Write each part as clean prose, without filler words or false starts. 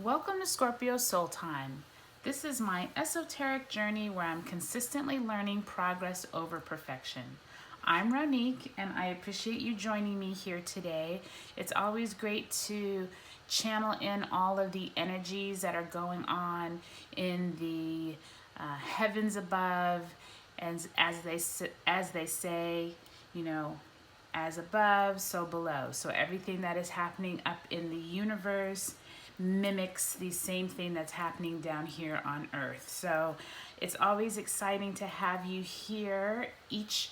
Welcome to Scorpio Soul Time. This is my esoteric journey where I'm consistently learning progress over perfection. I'm Ronique and I appreciate you joining me here today. It's always great to channel in all of the energies that are going on in the heavens above, and as they say, as above, so below. So everything that is happening up in the universe mimics the same thing that's happening down here on Earth. So it's always exciting to have you here. Each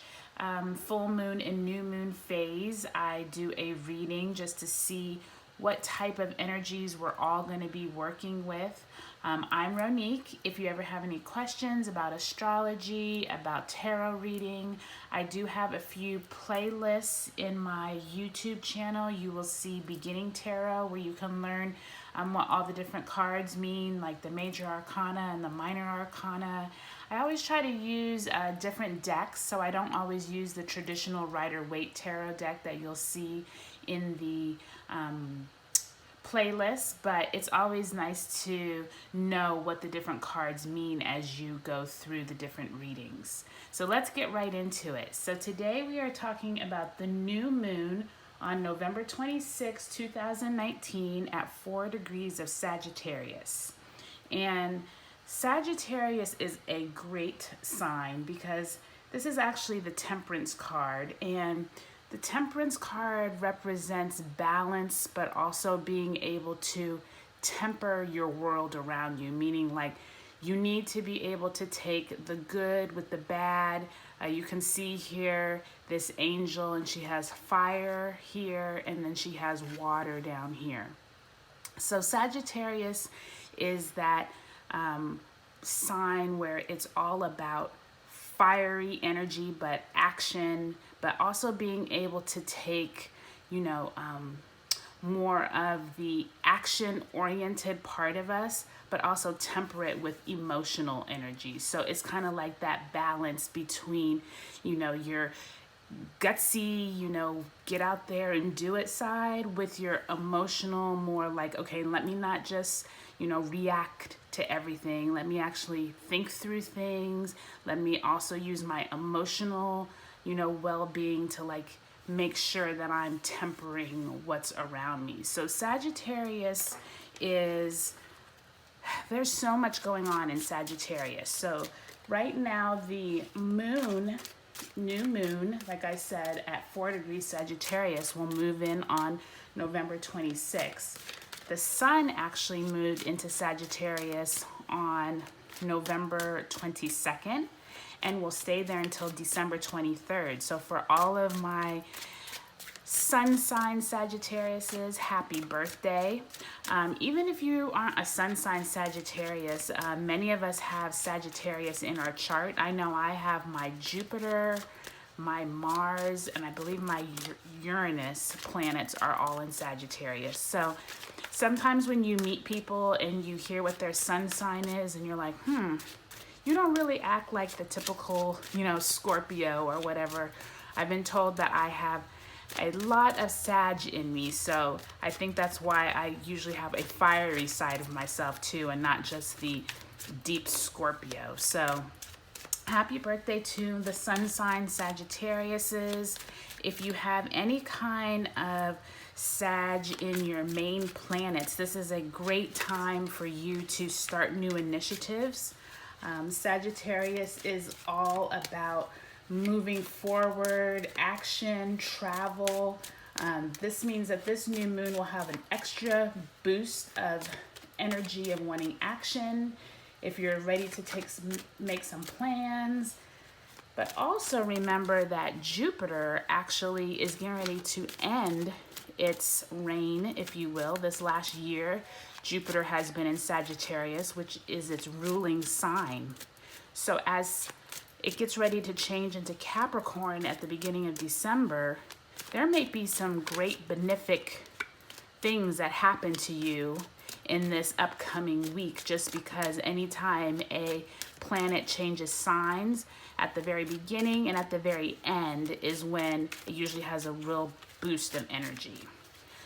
full moon and new moon phase, I do a reading just to see what type of energies we're all going to be working with. I'm Ronique. If you ever have any questions about astrology, about tarot reading, I do have a few playlists in my YouTube channel. You will see Beginning Tarot, where you can learn what all the different cards mean, like the major arcana and the minor arcana. I always try to use different decks, so I don't always use the traditional Rider-Waite tarot deck that you'll see in the playlist, but it's always nice to know what the different cards mean as you go through the different readings. So let's get right into it. So today we are talking about the new moon on November 26, 2019 at 4 degrees of Sagittarius. And Sagittarius is a great sign because this is actually the Temperance card, and the Temperance card represents balance, but also being able to temper your world around you, meaning like you need to be able to take the good with the bad. You can see here this angel, and she has fire here, and then she has water down here. So Sagittarius is that sign where it's all about fiery energy, but action, but also being able to take, more of the action-oriented part of us, but also temper it with emotional energy. So it's kind of like that balance between, your gutsy, get out there and do it side with your emotional, more like, okay, let me not just, react to everything. Let me actually think through things. Let me also use my emotional, well-being to make sure that I'm tempering what's around me. So Sagittarius there's so much going on in Sagittarius. So right now the new moon, like I said, at 4 degrees Sagittarius will move in on November 26th. The sun actually moved into Sagittarius on November 22nd and will stay there until December 23rd. So for all of my sun sign Sagittariuses, happy birthday. Even if you aren't a sun sign Sagittarius, many of us have Sagittarius in our chart. I know I have my Jupiter, my Mars, and I believe my Uranus planets are all in Sagittarius. So sometimes when you meet people and you hear what their sun sign is, and you're like, you don't really act like the typical, Scorpio or whatever. I've been told that I have a lot of Sag in me, so I think that's why I usually have a fiery side of myself too, and not just the deep Scorpio. So happy birthday to the sun sign Sagittariuses. If you have any kind of Sag in your main planets, this is a great time for you to start new initiatives. Sagittarius is all about moving forward, action, travel. This means that this new moon will have an extra boost of energy of wanting action if you're ready to make some plans. But also remember that Jupiter actually is getting ready to end its reign, if you will. This last year, Jupiter has been in Sagittarius, which is its ruling sign. So as it gets ready to change into Capricorn at the beginning of December, there may be some great benefic things that happen to you in this upcoming week, just because anytime a planet changes signs, at the very beginning and at the very end is when it usually has a real boost of energy.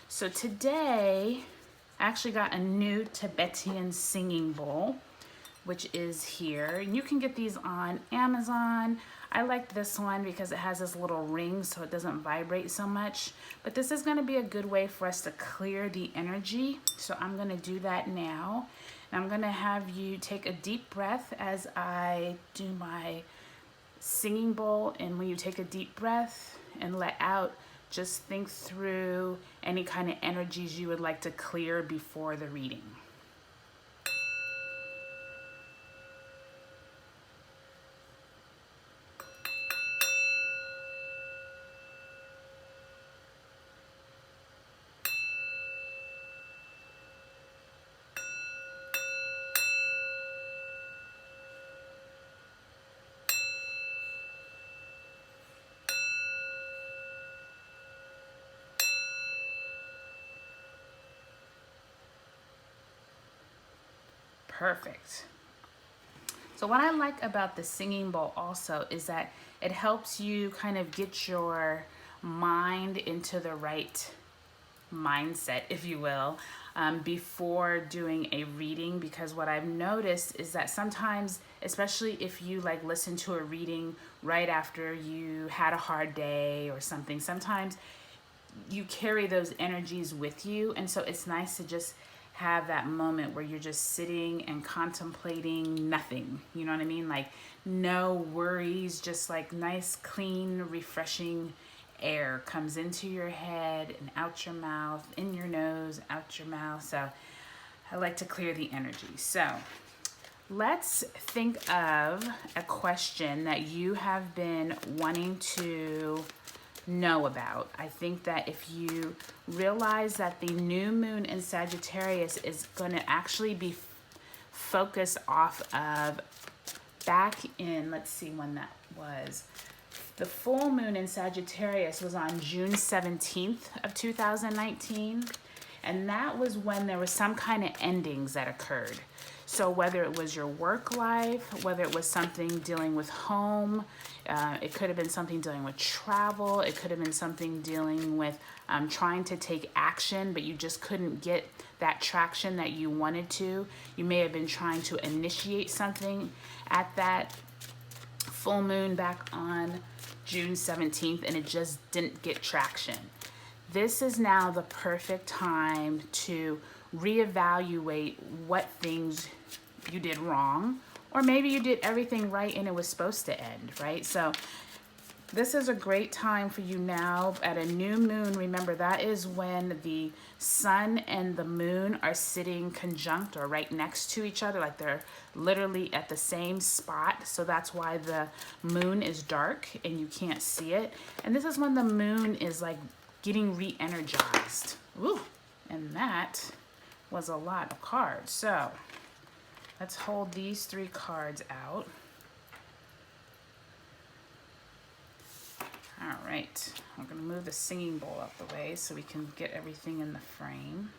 So today I actually got a new Tibetan singing bowl, which is here. And you can get these on Amazon. I like this one because it has this little ring so it doesn't vibrate so much. But this is gonna be a good way for us to clear the energy. So I'm gonna do that now. And I'm gonna have you take a deep breath as I do my singing bowl. And when you take a deep breath and let out, just think through any kind of energies you would like to clear before the reading. Perfect. So what I like about the singing bowl also is that it helps you kind of get your mind into the right mindset, if you will, before doing a reading. Because what I've noticed is that sometimes, especially if you like listen to a reading right after you had a hard day or something, sometimes you carry those energies with you. And so it's nice to just have that moment where you're just sitting and contemplating nothing. You know what I mean? Like no worries, just like nice, clean, refreshing air comes into your head and out your mouth, in your nose, out your mouth. So I like to clear the energy. So let's think of a question that you have been wanting to know about. I think that if you realize that the new moon in Sagittarius is going to actually be focused off of back in, let's see when that was. The full moon in Sagittarius was on June 17th of 2019. And that was when there was some kind of endings that occurred. So whether it was your work life, whether it was something dealing with home, it could have been something dealing with travel, it could have been something dealing with trying to take action, but you just couldn't get that traction that you wanted to. You may have been trying to initiate something at that full moon back on June 17th and it just didn't get traction. This is now the perfect time to reevaluate what things you did wrong, or maybe you did everything right and it was supposed to end, right? So this is a great time for you now at a new moon. Remember, that is when the sun and the moon are sitting conjunct or right next to each other, like they're literally at the same spot. So that's why the moon is dark and you can't see it. And this is when the moon is like getting re-energized. Ooh, and that was a lot of cards. So let's hold these three cards out. All right, I'm gonna move the singing bowl out the way so we can get everything in the frame.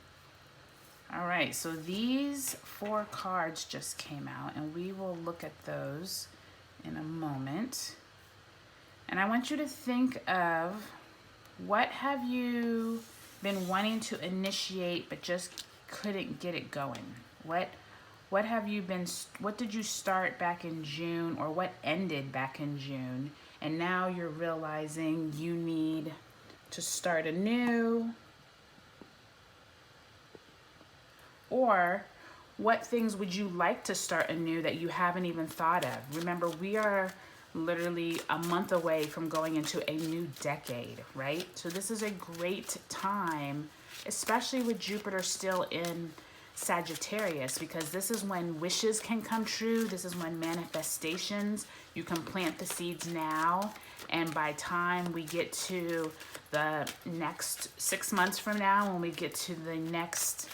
All right, so these four cards just came out and we will look at those in a moment. And I want you to think of what have you been wanting to initiate but just couldn't get it going? What have you been, what did you start back in June or what ended back in June? And now you're realizing you need to start anew. Or what things would you like to start anew that you haven't even thought of? Remember, we are literally a month away from going into a new decade, right? So this is a great time, especially with Jupiter still in Sagittarius, because this is when wishes can come true. This is when manifestations, you can plant the seeds now, and by time we get to the next 6 months from now, when we get to the next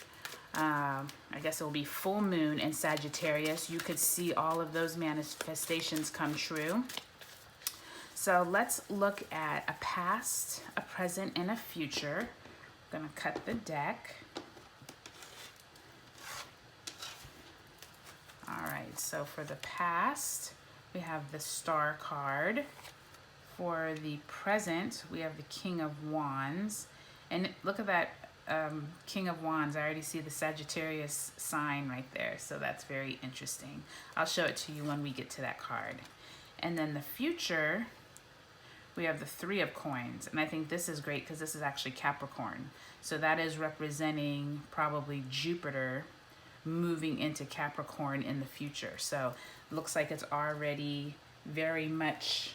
I guess it will be full moon in Sagittarius, you could see all of those manifestations come true. So let's look at a past, a present, and a future. I'm gonna cut the deck. All right, so for the past, we have the Star card. For the present, we have the King of Wands. And look at that King of Wands. I already see the Sagittarius sign right there. So that's very interesting. I'll show it to you when we get to that card. And then the future, we have the Three of Coins. And I think this is great because this is actually Capricorn. So that is representing probably Jupiter moving into Capricorn in the future. So it looks like it's already very much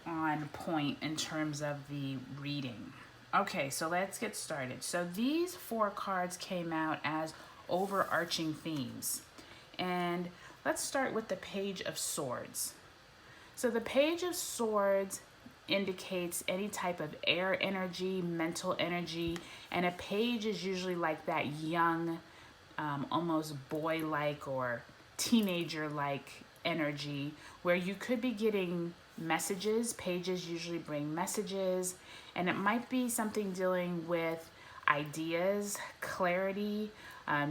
on point in terms of the reading. Okay, so let's get started. So these 4 cards came out as overarching themes. And let's start with the Page of Swords. So the Page of Swords indicates any type of air energy, mental energy, and a page is usually like that young, almost boy-like or teenager-like energy where you could be getting messages. Pages usually bring messages, and it might be something dealing with ideas, clarity.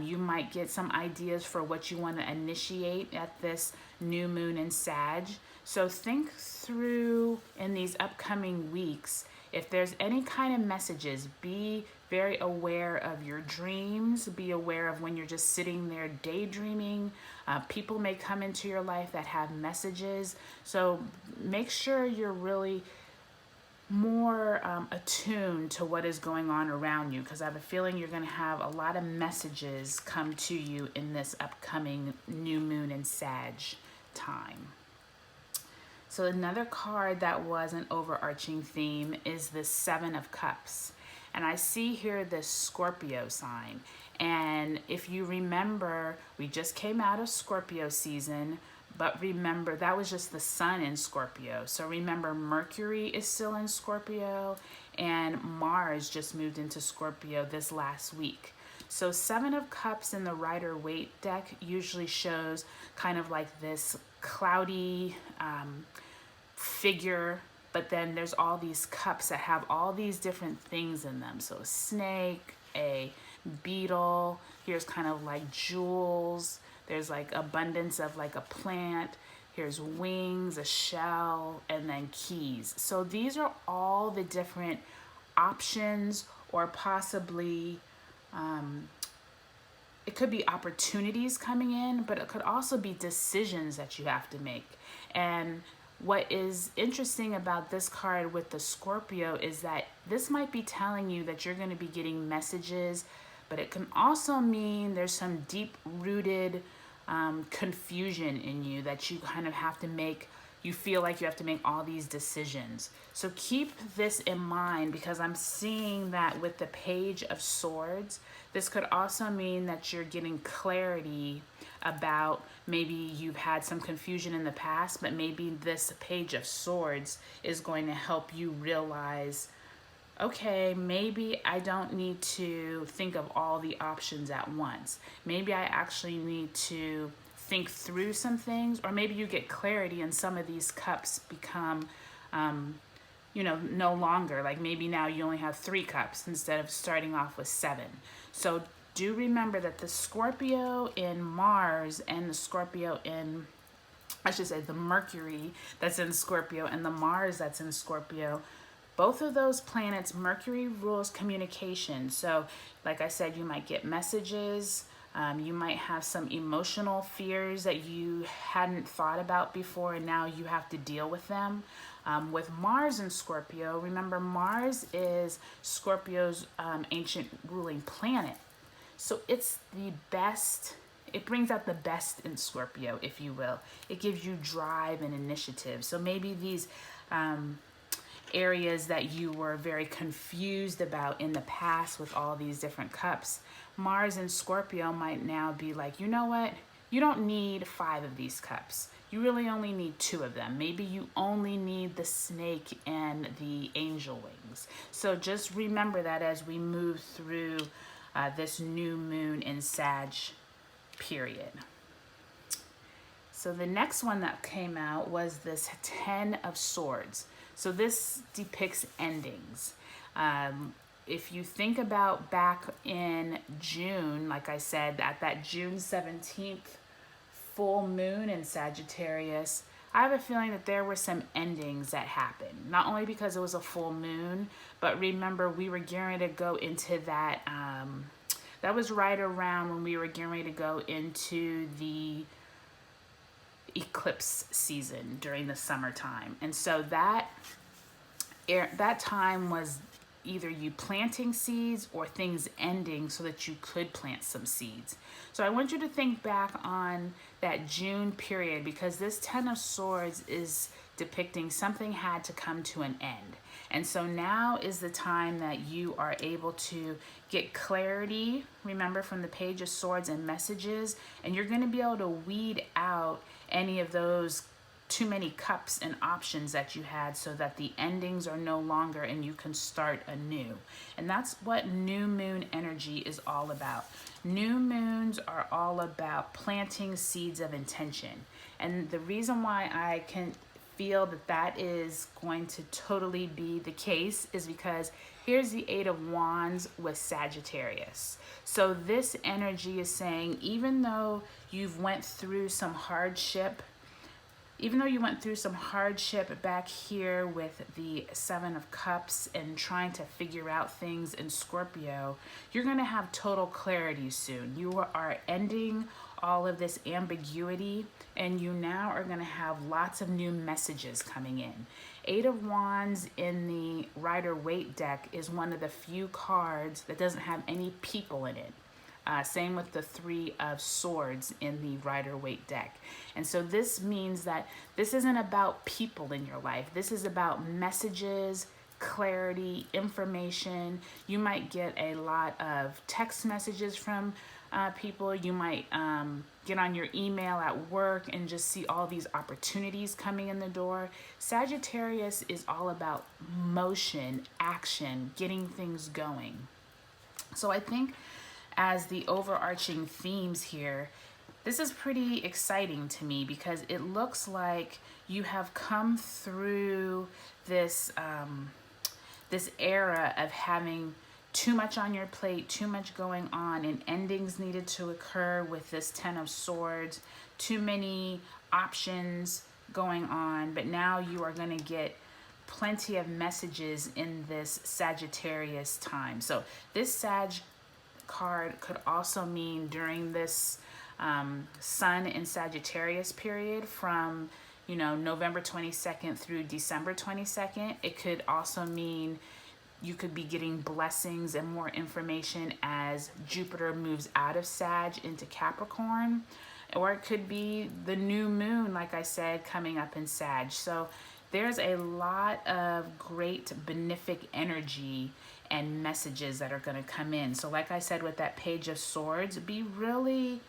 You might get some ideas for what you want to initiate at this new moon in Sag. So think through in these upcoming weeks, if there's any kind of messages, be very aware of your dreams, be aware of when you're just sitting there daydreaming. People may come into your life that have messages. So make sure you're really more attuned to what is going on around you, because I have a feeling you're going to have a lot of messages come to you in this upcoming new moon in Sag time. So another card that was an overarching theme is the Seven of Cups. And I see here this Scorpio sign. And if you remember, we just came out of Scorpio season, but remember that was just the sun in Scorpio. So remember Mercury is still in Scorpio and Mars just moved into Scorpio this last week. So Seven of Cups in the Rider-Waite deck usually shows kind of like this cloudy figure, but then there's all these cups that have all these different things in them. So a snake, a beetle, here's kind of like jewels, there's like abundance of like a plant, here's wings, a shell, and then keys. So these are all the different options, or possibly it could be opportunities coming in, but it could also be decisions that you have to make. And what is interesting about this card with the Scorpio is that this might be telling you that you're going to be getting messages, but it can also mean there's some deep-rooted confusion in you that you kind of have to make. You feel like you have to make all these decisions. So keep this in mind, because I'm seeing that with the Page of Swords, this could also mean that you're getting clarity about maybe you've had some confusion in the past, but maybe this Page of Swords is going to help you realize, okay, maybe I don't need to think of all the options at once. Maybe I actually need to think through some things, or maybe you get clarity and some of these cups become, no longer. Like maybe now you only have 3 cups instead of starting off with 7. So do remember that the Scorpio in Mars and the Scorpio in, I should say the Mercury that's in Scorpio and the Mars that's in Scorpio, both of those planets, Mercury rules communication. So like I said, you might get messages. You might have some emotional fears that you hadn't thought about before, and now you have to deal with them. With Mars and Scorpio, remember Mars is Scorpio's ancient ruling planet. So it's the best, it brings out the best in Scorpio, if you will. It gives you drive and initiative. So maybe these areas that you were very confused about in the past with all these different cups, Mars and Scorpio might now be like, you know what? You don't need 5 of these cups. You really only need 2 of them. Maybe you only need the snake and the angel wings. So just remember that as we move through this new moon in Sag period. So the next one that came out was this 10 of Swords. So this depicts endings. If you think about back in June, like I said, at that June 17th full moon in Sagittarius, I have a feeling that there were some endings that happened, not only because it was a full moon, but remember we were getting ready to go into that, that was right around when we were getting ready to go into the eclipse season during the summertime. And so that time was either you planting seeds or things ending so that you could plant some seeds. So I want you to think back on that June period, because this Ten of Swords is depicting something had to come to an end. And so now is the time that you are able to get clarity, remember, from the Page of Swords and messages, and you're going to be able to weed out any of those too many cups and options that you had, so that the endings are no longer and you can start anew. And that's what new moon energy is all about. New moons are all about planting seeds of intention. And the reason why I can feel that that is going to totally be the case is because here's the Eight of Wands with Sagittarius. So this energy is saying, even though you've went through some hardship, back here with the Seven of Cups and trying to figure out things in Scorpio, you're going to have total clarity soon. You are ending all of this ambiguity, and you now are going to have lots of new messages coming in. Eight of Wands in the Rider-Waite deck is one of the few cards that doesn't have any people in it. Same with the Three of Swords in the Rider-Waite deck. And so this means that this isn't about people in your life. This is about messages, clarity, information. You might get a lot of text messages from people. You might get on your email at work and just see all these opportunities coming in the door. Sagittarius is all about motion, action, getting things going. So I think as the overarching themes here, this is pretty exciting to me, because it looks like you have come through this this era of having too much on your plate, too much going on, and endings needed to occur with this Ten of Swords, too many options going on. But now you are going to get plenty of messages in this Sagittarius time. So this Sag card could also mean during this Sun in Sagittarius period from, November 22nd through December 22nd. It could also mean you could be getting blessings and more information as Jupiter moves out of Sag into Capricorn. Or it could be the new moon, like I said, coming up in Sag. So there's a lot of great benefic energy and messages that are going to come in. So like I said, with that Page of Swords, be really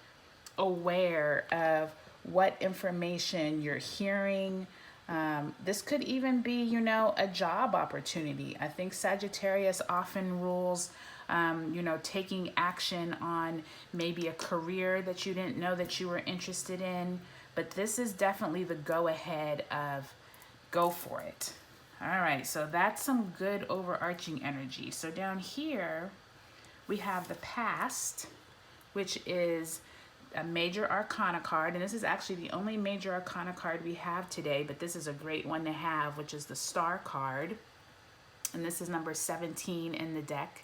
aware of what information you're hearing. This could even be, a job opportunity. I think Sagittarius often rules, taking action on maybe a career that you didn't know that you were interested in. But this is definitely the go-ahead of go for it. All right, so that's some good overarching energy. So down here, we have the Past, which is a major arcana card. And this is actually the only major arcana card we have today, but this is a great one to have, which is the Star card. And this is number 17 in the deck.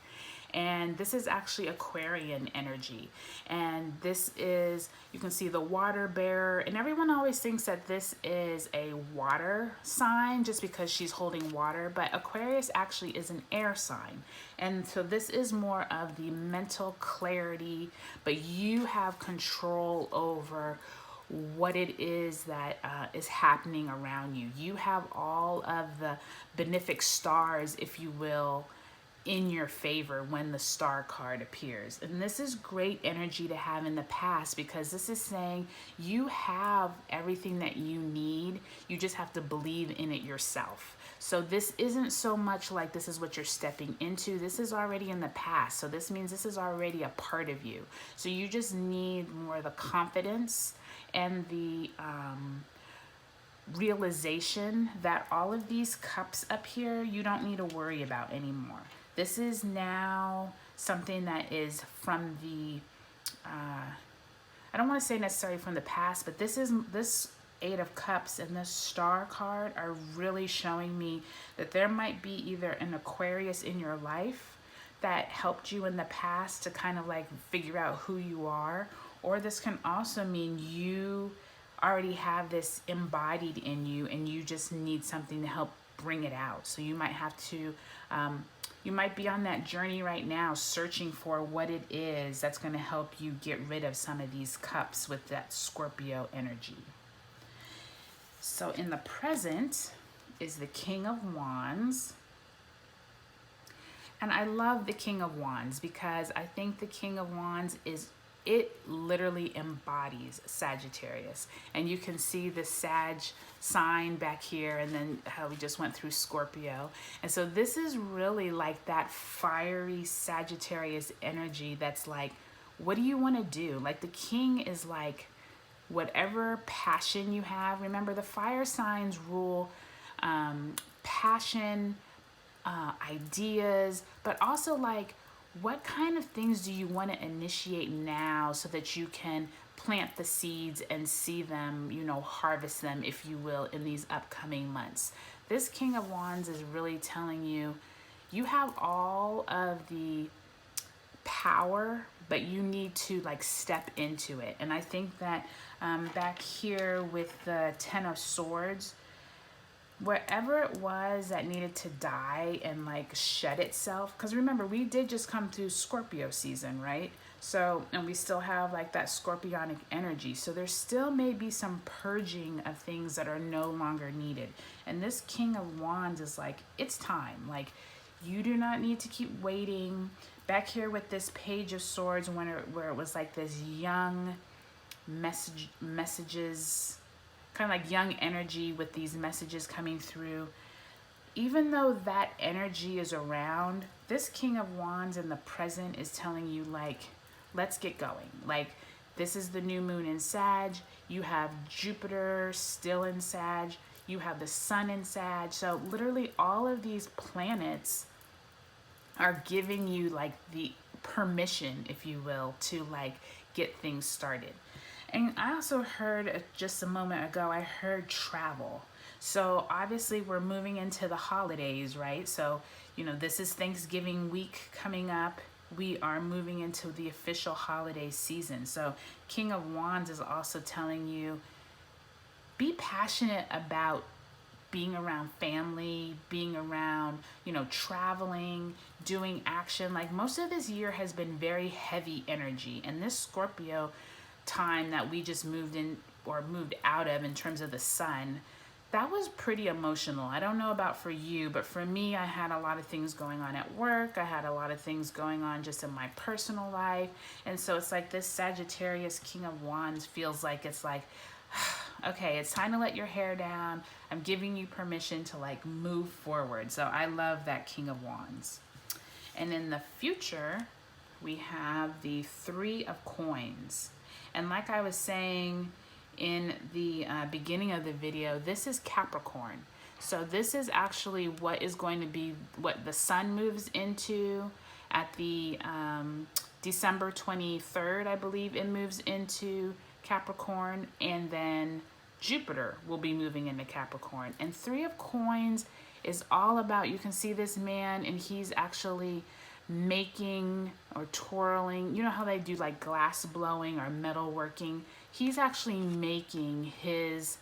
And this is actually Aquarian energy. And this is, you can see the water bearer. And everyone always thinks that this is a water sign just because she's holding water. But Aquarius actually is an air sign. And so this is more of the mental clarity. But you have control over what it is that is happening around you. You have all of the benefic stars, if you will, in your favor when the Star card appears. And this is great energy to have in the past, because this is saying you have everything that you need. You just have to believe in it yourself. So this isn't so much like this is what you're stepping into. This is already in the past. So this means this is already a part of you. So you just need more of the confidence and the realization that all of these cups up here, you don't need to worry about anymore. This is now something that is from the, I don't want to say necessarily from the past, but this Eight of Cups and this Star card are really showing me that there might be either an Aquarius in your life that helped you in the past to kind of like figure out who you are, or this can also mean you already have this embodied in you and you just need something to help bring it out. So you might have to, you might be on that journey right now searching for what it is that's going to help you get rid of some of these cups with that Scorpio energy. So in the present is the King of Wands. And I love the King of Wands because I think the King of Wands it literally embodies Sagittarius. And you can see the Sag sign back here and then how we just went through Scorpio. And so this is really like that fiery Sagittarius energy that's like, what do you want to do? Like the King is like whatever passion you have. Remember, the fire signs rule passion, ideas, but also like, what kind of things do you want to initiate now so that you can plant the seeds and see them, you know, harvest them, if you will, in these upcoming months? This King of Wands is really telling you, you have all of the power, but you need to like step into it. And I think that back here with the Ten of Swords, wherever it was that needed to die and like shed itself, because remember, we did just come through Scorpio season, right? So, and we still have like that scorpionic energy. So there still may be some purging of things that are no longer needed. And this King of Wands is like, it's time. Like, you do not need to keep waiting. Back here with this Page of Swords, where it was like this young messages, kind of like young energy with these messages coming through. Even though that energy is around, this King of Wands in the present is telling you like, let's get going. Like, this is the new moon in Sag. You have Jupiter still in Sag. You have the Sun in Sag. So literally all of these planets are giving you like the permission, if you will, to like get things started. And I also heard just a moment ago, I heard travel. So obviously we're moving into the holidays, right? So, you know, this is Thanksgiving week coming up. We are moving into the official holiday season. So King of Wands is also telling you, be passionate about being around family, being around, you know, traveling, doing action. Like, most of this year has been very heavy energy. And this Scorpio time that we just moved in or moved out of in terms of the Sun, that was pretty emotional. I don't know about for you, but for me, I had a lot of things going on at work. I had a lot of things going on just in my personal life. And so it's like this Sagittarius King of Wands feels like it's like, okay, it's time to let your hair down. I'm giving you permission to like move forward. So I love that King of Wands. And in the future, we have the Three of Coins. And like I was saying in the beginning of the video, this is Capricorn. So this is actually what is going to be what the Sun moves into at the December 23rd, I believe it moves into Capricorn, and then Jupiter will be moving into Capricorn. And Three of Coins is all about, you can see this man and he's actually making or twirling, you know how they do like glass blowing or metal working? He's actually making his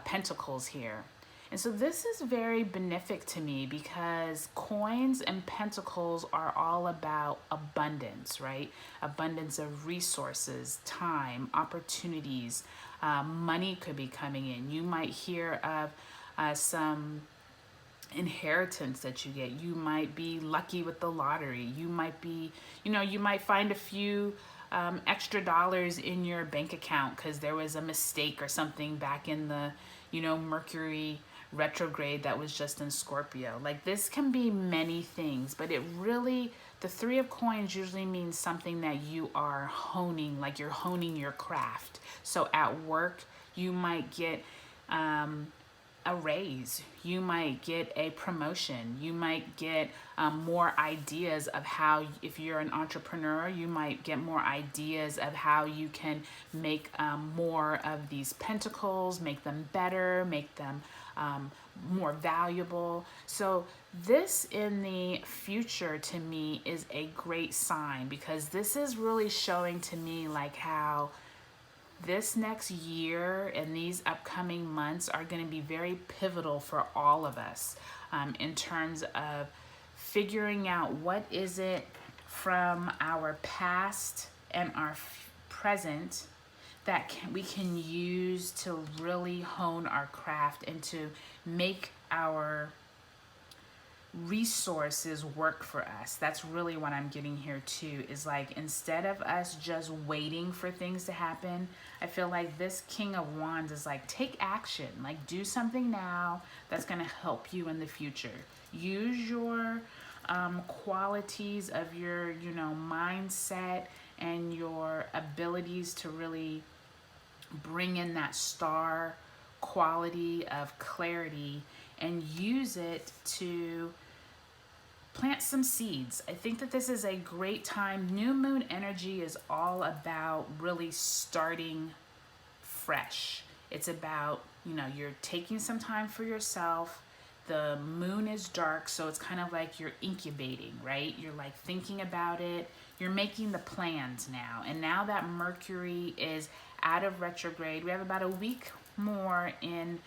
pentacles here. And so this is very benefic to me because coins and pentacles are all about abundance, right? Abundance of resources, time, opportunities, money could be coming in. You might hear of some inheritance that you get. You might be lucky with the lottery. You might be, you know, you might find a few extra dollars in your bank account because there was a mistake or something back in the, you know, Mercury retrograde that was just in Scorpio. Like, this can be many things, but it really, the Three of Coins usually means something that you are honing, like you're honing your craft. So at work, you might get a raise, you might get a promotion, you might get more ideas of how, if you're an entrepreneur, you might get more ideas of how you can make more of these pentacles, make them better, make them more valuable. So this in the future to me is a great sign, because this is really showing to me like how this next year and these upcoming months are going to be very pivotal for all of us in terms of figuring out what is it from our past and our present that we can use to really hone our craft and to make our resources work for us. That's really what I'm getting here too, is like, instead of us just waiting for things to happen, I feel like this King of Wands is like, take action, like do something now that's going to help you in the future. Use your qualities of your, you know, mindset and your abilities to really bring in that star quality of clarity and use it to plant some seeds. I think that this is a great time. New moon energy is all about really starting fresh. It's about, you know, you're taking some time for yourself. The moon is dark, so it's kind of like you're incubating, right? You're like thinking about it. You're making the plans now. And now that Mercury is out of retrograde, we have about a week more in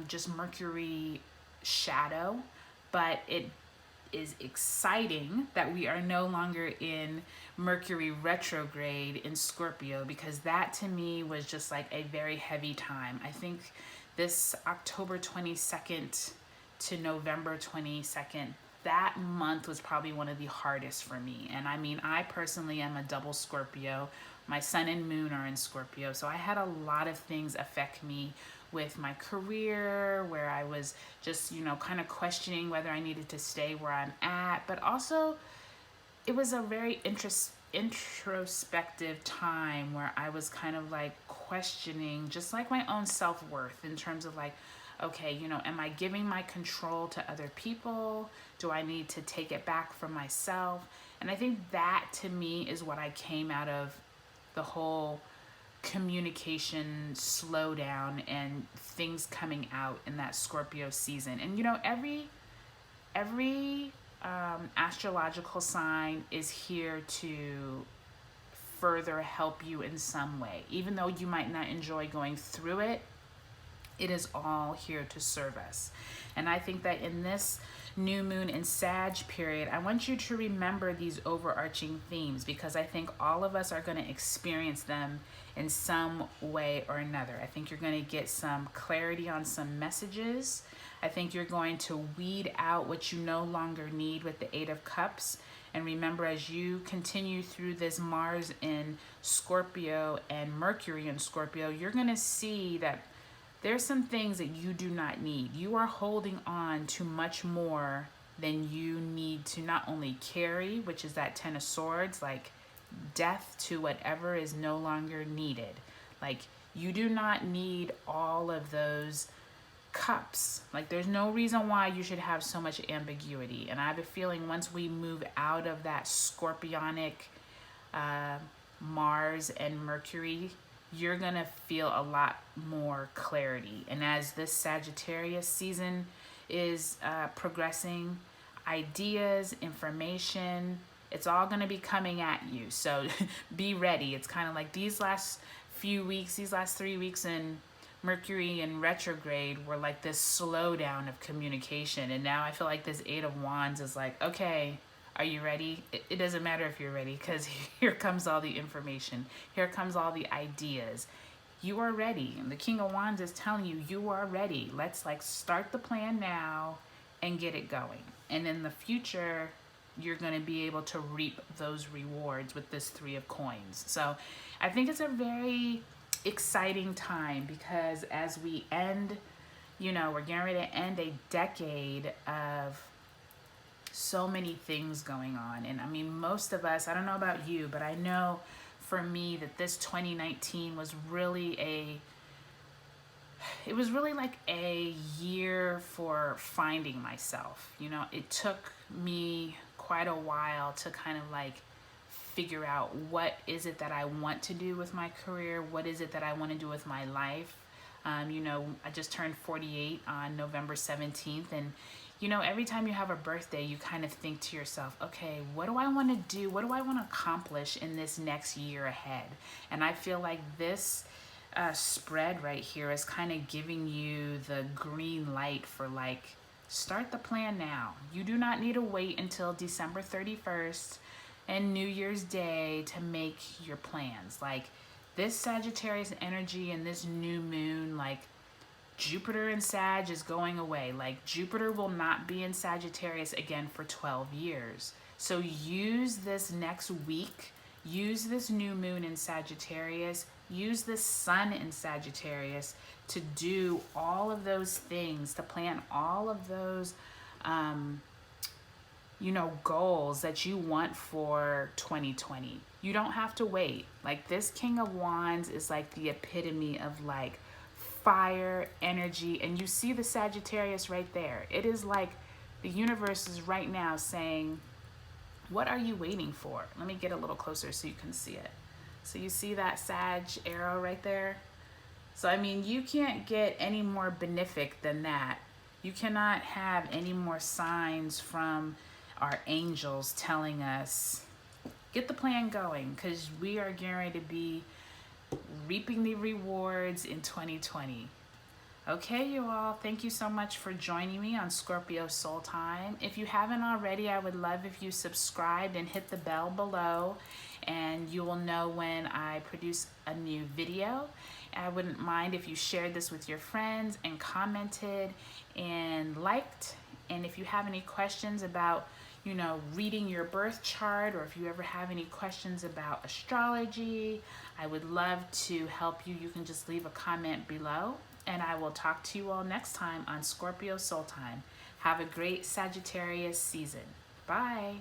just Mercury shadow, but it is exciting that we are no longer in Mercury retrograde in Scorpio, because that to me was just like a very heavy time. I think this October 22nd to November 22nd, that month was probably one of the hardest for me. And I mean, I personally am a double Scorpio. My sun and moon are in Scorpio, so I had a lot of things affect me with my career, where I was just, you know, kind of questioning whether I needed to stay where I'm at. But also, it was a very introspective time where I was kind of like questioning just like my own self-worth, in terms of like, okay, you know, am I giving my control to other people? Do I need to take it back from myself? And I think that to me is what I came out of the whole communication slowdown and things coming out in that Scorpio season. And you know, every astrological sign is here to further help you in some way. Even though you might not enjoy going through it, it is all here to serve us. And I think that in this new moon in Sag period, I want you to remember these overarching themes, because I think all of us are going to experience them in some way or another. I think you're going to get some clarity on some messages. I think you're going to weed out what you no longer need with the Eight of Cups. And remember, as you continue through this Mars in Scorpio and Mercury in Scorpio, you're going to see that there's some things that you do not need. You are holding on to much more than you need to not only carry, which is that Ten of Swords, like death to whatever is no longer needed. Like, you do not need all of those cups. Like, there's no reason why you should have so much ambiguity. And I have a feeling once we move out of that scorpionic Mars and Mercury, you're gonna feel a lot more clarity. And as this Sagittarius season is progressing, ideas, information, it's all gonna be coming at you. So be ready. It's kind of like these last few weeks, these last 3 weeks in Mercury in retrograde were like this slowdown of communication. And now I feel like this Eight of Wands is like, okay, are you ready? It doesn't matter if you're ready, because here comes all the information. Here comes all the ideas. You are ready. And the King of Wands is telling you, you are ready. Let's like start the plan now and get it going. And in the future, you're going to be able to reap those rewards with this Three of Coins. So I think it's a very exciting time, because as we end, you know, we're getting ready to end a decade of so many things going on. And I mean, most of us, I don't know about you, but I know for me that this 2019 was really it was really like a year for finding myself. You know, it took me quite a while to kind of like figure out what is it that I want to do with my career, what is it that I want to do with my life. You know, I just turned 48 on November 17th, and you know, every time you have a birthday, you kind of think to yourself, okay, what do I want to do? What do I want to accomplish in this next year ahead? And I feel like this spread right here is kind of giving you the green light for like, start the plan now. You do not need to wait until December 31st and New Year's Day to make your plans. Like this Sagittarius energy and this new moon, like Jupiter in Sag is going away. Like Jupiter will not be in Sagittarius again for 12 years. So use this next week, use this new moon in Sagittarius, use this sun in Sagittarius to do all of those things, to plan all of those you know, goals that you want for 2020. You don't have to wait. Like this King of Wands is like the epitome of like fire, energy, and you see the Sagittarius right there. It is like the universe is right now saying, what are you waiting for? Let me get a little closer so you can see it. So you see that Sag arrow right there? So I mean, you can't get any more benefic than that. You cannot have any more signs from our angels telling us, get the plan going, because we are going to be reaping the rewards in 2020. Okay, you all, thank you so much for joining me on Scorpio Soul Time. If you haven't already, I would love if you subscribed and hit the bell below, and you will know when I produce a new video. I wouldn't mind if you shared this with your friends and commented and liked. And if you have any questions about, you know, reading your birth chart, or if you ever have any questions about astrology, I would love to help you. You can just leave a comment below, and I will talk to you all next time on Scorpio Soul Time. Have a great Sagittarius season. Bye.